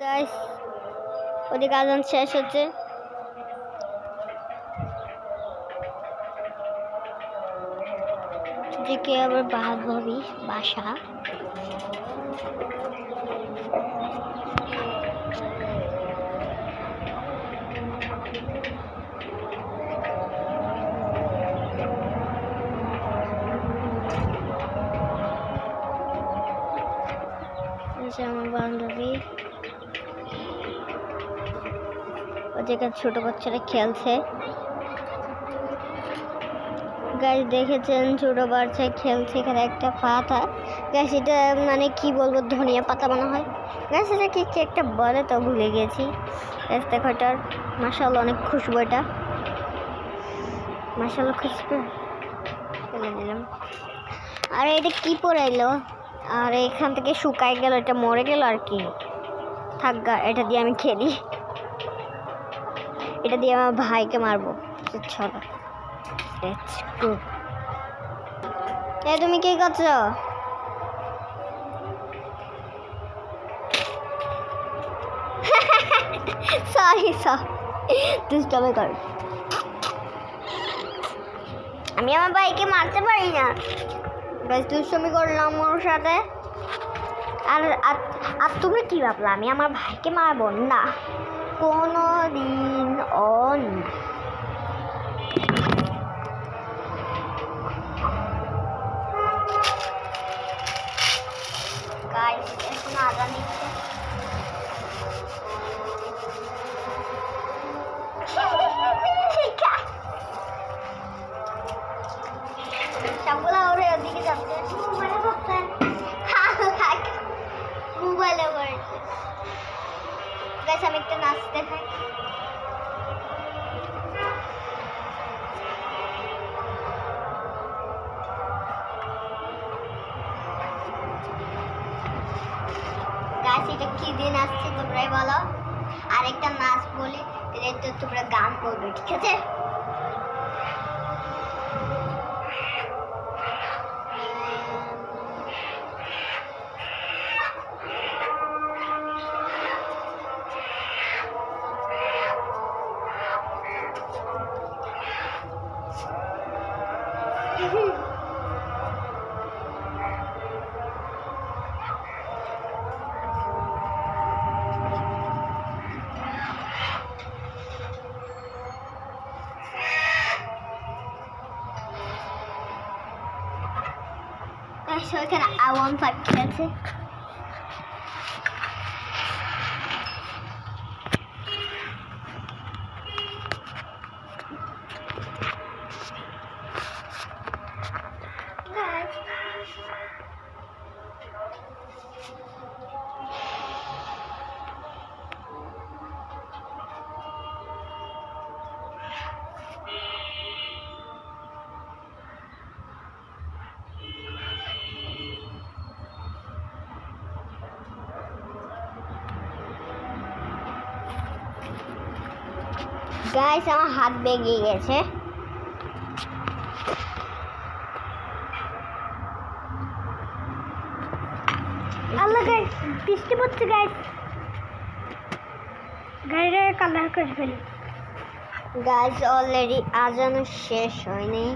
Guys ওদিকে আজান শেষ হচ্ছে। এদিকে আবার ভাবি বাসা। আমার বান্ধবী ওদিকে ছোট বাচ্চারা খেলছে। গাছ দেখেছেন ছোট বাচ্চা খেলছে, এখানে একটা পাতা গাছ, এটা মানে কি বলবো, ধনিয়া পাতা মনে হয়। গাছ এটা কি একটা বলে তো ভুলে গেছি। গাছ দেখো এটার মাশাআল্লাহ অনেক খুশবু, এটা মাশাআল্লাহ খুশবু ফেলে দিলাম। আর এটা কি পড়াইলো, আর এখান থেকে শুকাই গেল, এটা মরে গেল আর কি। থাক গা, এটা দিয়ে আমি খেলি, এটা দিয়ে আমার ভাইকে মারবো। চলো লেটস গো। তুমি কি করছো? সরি দুষ্টামি কর। আমি আমার ভাইকে মারতে পারি না, বেশ দুষ্টামি করলাম ওর সাথে। আর আর তুমি কি ভাবলা আমি আমার ভাইকে মারবো? না, কোনো দিন অন। গাইস এখন আজান দিচ্ছে। সবগুলা ওরে ওদিকে যাচ্ছে, মোবাইলে করছে, মোবাইলে করেছে। গাইস আমি একটা নাচ দেখাই। গাইস এটা কি দিন আসছে তোমরাই বলো, আর একটা নাচ বলি তো তোমরা গান করবে, ঠিক আছে? এখানে I15 খেলছে। গাইস আমার হাত বেগে গেছে। আল্লাহ গাইস বৃষ্টি পড়ছে গাইস, গাড়িটা কালার করে ফেলি। গাইস অলরেডি আজান শেষ হয়নি,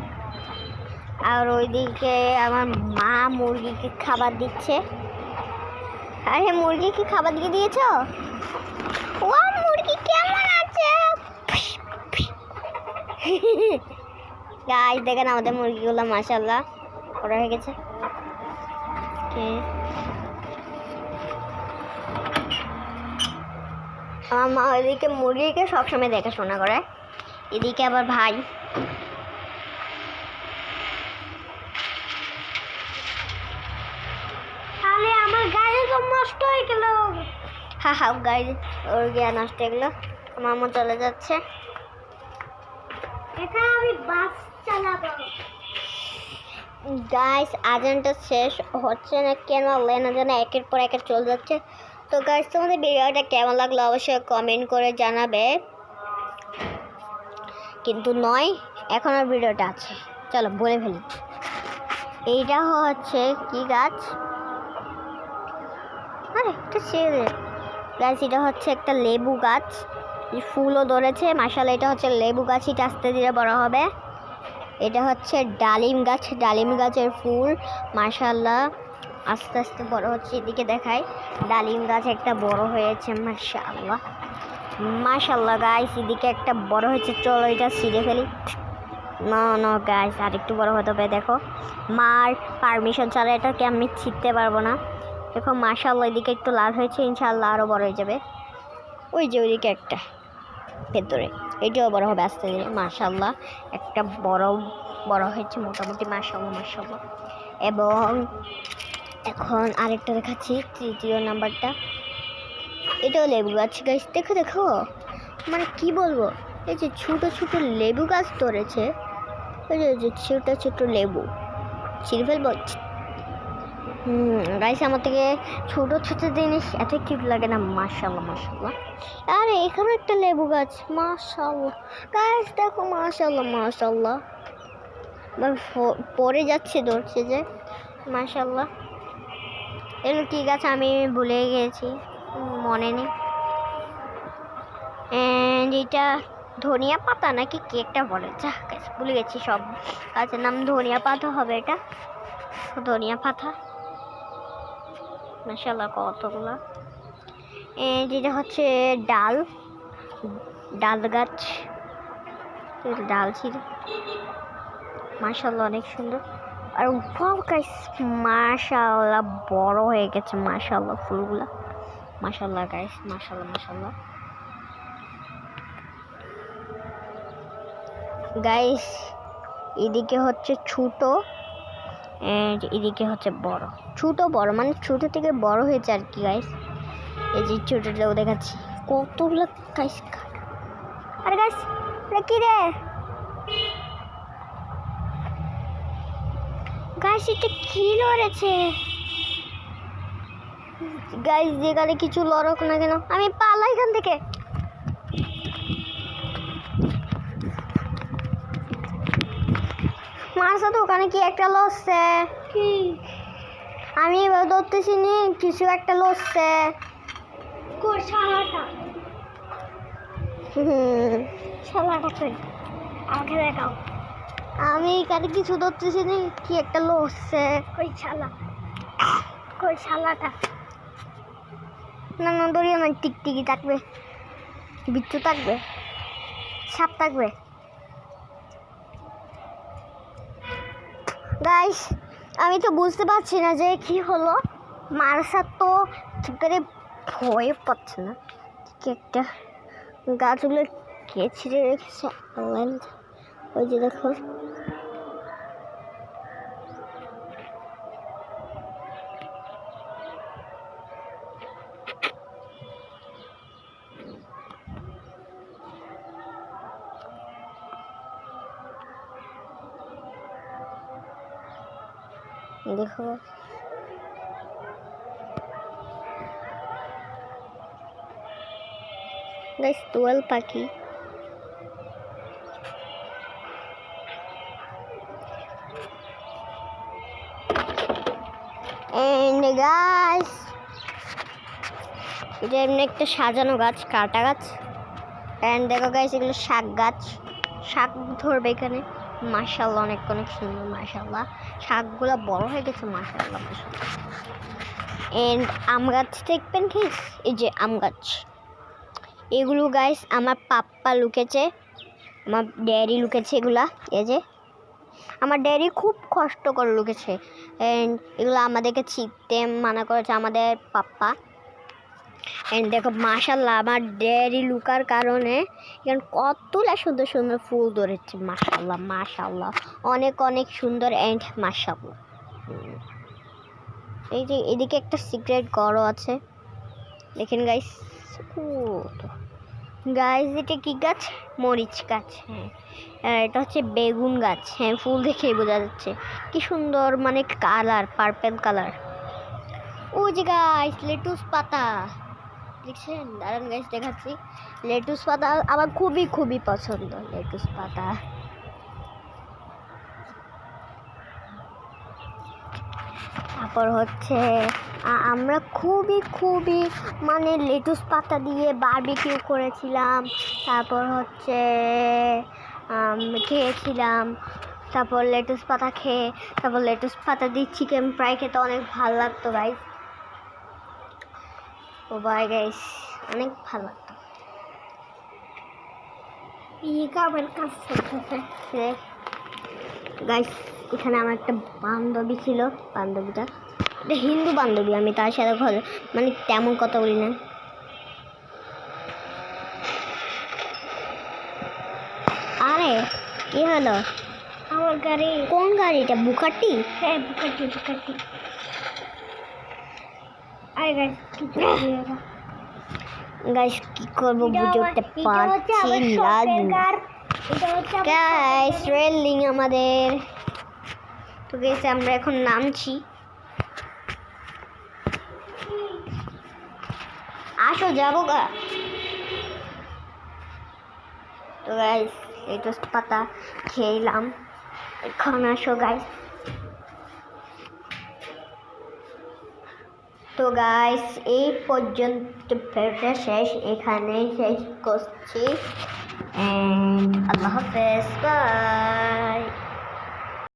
আর ওইদিকে আমার মা মুরগিকে খাবার দিচ্ছে। আরে মুরগিকে খাবার দিয়ে দিয়েছ? ও মুরগি কেমন আছে? গাইস দেখেন আমাদের মুরগিগুলো মাশাআল্লাহ বড় হয়ে গেছে। আমার মা ওইদিকে মুরগিকে সবসময় দেখাশোনা করে, এদিকে আবার ভাই। তাহলে আমার গাড়ি তো নষ্ট হয়ে গেল। হ্যাঁ গাড়ি ওর গিয়ে নষ্ট হয়ে গেল। আমার মা চলে যাচ্ছে, এখানে আমি বাস চালাবো। গাইস আজানটা শেষ হচ্ছে না কেন, লেনা যেন একের পর একের চলে যাচ্ছে। তো গাইস তোমাদের ভিডিওটা কেমন লাগলো অবশ্যই কমেন্ট করে জানাবে। কিন্তু নয়, এখনো ভিডিওটা আছে, চলো বলে ফেলি। এইটা হচ্ছে কি গাছ? আরে এটা ছেড়ে গাছ এটা হচ্ছে একটা লেবু গাছ, ফুলও ধরেছে মাশাআল্লাহ। এটা হচ্ছে লেবু গাছ, এটা আস্তে ধীরে বড় হবে। এটা হচ্ছে ডালিম গাছ, ডালিম গাছের ফুল মাশাআল্লাহ আস্তে আস্তে বড় হচ্ছে। এদিকে দেখাই, ডালিম গাছ একটা বড় হয়েছে মাশাআল্লাহ মাশাআল্লাহ গাইস। এদিকে একটা বড় হয়েছে, চলো এটা ছিঁড়ে ফেলি। না না গাইস, আর একটু বড় হতে হবে। দেখো মার পারমিশন ছাড়া এটাকে আমি ছিঁড়তে পারবো না। দেখো মাশাআল্লাহ এদিকে একটু লাল হয়েছে, ইনশাআল্লাহ আরও বড় হয়ে যাবে। ওই যে ওইদিকে একটা ভেতরে, এটাও বড় হবে আস্তে ধীরে মাশাআল্লাহ। একটা বড় হয়েছে মোটামুটি মাশাআল্লাহ মাশাআল্লাহ। এবং এখন আরেকটা দেখাচ্ছি, তৃতীয় নাম্বারটা। এটাও লেবু গাছ গাছ। দেখো দেখো মানে কি বলবো, এই যে ছোট ছোট লেবু গাছ ধরেছে, ওই যে ছোট ছোট লেবু। ছিঁড়ে ফেলবো। গাইস আমার থেকে ছোট ছোট জিনিস এত কিউট লাগে না মাশাআল্লাহ মাশাআল্লাহ। আর এখানে একটা লেবু গাছ মাশাআল্লাহ গাইস, দেখো মাশাআল্লাহ মাশাআল্লাহ। পড়ে যাচ্ছে, ধরছে যে মাশাআল্লাহ। এর কি গাছ আমি ভুলে গেছি, মনে নেই। যেটা ধনিয়া পাতা নাকি কি একটা বলে, যা গাছ ভুলে গেছি। সব গাছের নাম ধনিয়া পাতা হবে, এটা ধনিয়া পাতা মাশাআল্লাহ কতগুলা। যেটা হচ্ছে ডাল গাছ, ডাল ছিল মাশাআল্লাহ অনেক সুন্দর। আর গাইস মাশাআল্লাহ বড় হয়ে গেছে মাশাআল্লাহ ফুলগুলা মাশাআল্লাহ গাইস মাশাআল্লাহ মাশাআল্লাহ। গাইস এদিকে হচ্ছে ছোট, এদিকে হচ্ছে বড়। ছোট বড় মানে ছোট থেকে বড় হয়েছে আর কি গাইস। এই যে ছোটটাও দেখাচ্ছি কতগুলো গাইস। আর গাইস কি রে গাইস, এটা কি লড়েছে গাইস? যেখানে কিছু লড়ক না কেন আমি পালাই এখান থেকে। মারছে তো, ওখানে কি একটা লড়ছে, কি আমি এবার ধরতেছি নি, কিছু একটা লড়ছে। শালাটা কই আমাকে দেখাও, আমি এখানে কিছু ধরতেছি নি, কি একটা লড়ছে। কই শালাটা? না না দড়িও না, টিকটিকি থাকবে, বিচ্ছু থাকবে, সাপ থাকবে। গাইস আমি তো বুঝতে পারছি না যে কি হলো, মারসার তো করে ভয় পাচ্ছে না। কি একটা গাছগুলো কে ছিঁড়ে রেখেছে, ওই যে দেখো দেখো গাইস দোয়েল পাখি। এন্ড গাইস এটা এমনি একটা সাজানো গাছ, কাটা গাছ। এন্ড দেখো গাইস এগুলো শাক গাছ, শাক ধরবে এখানে মাশাআল্লাহ অনেক অনেক সুন্দর মাশাআল্লাহ। শাকগুলো বড় হয়ে গেছে মাশাআল্লাহ মাশাআল্লাহ। এন্ড আম গাছ দেখবেন কি, এই যে আম গাছ, এগুলো গাইস আমার পাপ্পা লুকেছে, আমার ড্যাডি লুকেছে এগুলা। এই যে আমার ড্যাডি খুব কষ্ট করে লুকেছে, এন্ড এগুলো আমাদেরকে ছিঁড়তে মানা করেছে আমাদের পাপ্পা। এন্ড দেখো মাশাআল্লাহ আমার ড্যাডি লুকার কারণে এখানে কতগুলা সুন্দর সুন্দর ফুল ধরেছে মাশাআল্লাহ মাশাআল্লাহ অনেক অনেক সুন্দর। এন্ড মাশাআল্লাহ এই যে এদিকে একটা সিক্রেট ঘরও আছে দেখেন গাইস। গাইস এটা কি গাছ? মরিচ গাছ। হ্যাঁ এটা হচ্ছে বেগুন গাছ। হ্যাঁ ফুল দেখেই বোঝা যাচ্ছে কি সুন্দর, মানে কালার পার্পল কালার। ওই যে গাইস লেটুস পাতা দেখছেন, দাঁড়ান গাইস দেখাচ্ছি। লেটুস পাতা আমার খুবই খুবই পছন্দ, লেটুস পাতা। তারপর হচ্ছে আমরা খুবই খুবই মানে লেটুস পাতা দিয়ে বারবিকিউ করেছিলাম। তারপর হচ্ছে খেয়েছিলাম। তারপর লেটুস পাতা খেয়ে তারপর লেটুস পাতা দিয়ে চিকেন ফ্রাই খেতে অনেক ভালো লাগতো গাইস। ও বাই গাইস, অনেক ভালো লাগতো। গাইস এখানে আমার একটা বান্ধবী ছিল, বান্ধবীটা এটা হিন্দু বান্ধবী, আমি তার সাথে মানে তেমন কথা বলি না। আরে কি হলো? আমার গাড়ি। কোন গাড়িটা? বুকাটি? হ্যাঁ বুকাটি বুকাটি। আরে গাইস কি করবো বুঝে উঠতে পারছি না গাইস। রেলিং আমাদের তো গাইস আমরা এখন নামছি। আসো যাবো গা। তো গাইস লেটুস পাতা খেলাম, এখন আসো গাইস। তো গাইস এই পর্যন্ত ভিডিওটা শেষ, এখানেই শেষ করছি। আল্লাহ হাফেজ, বাই।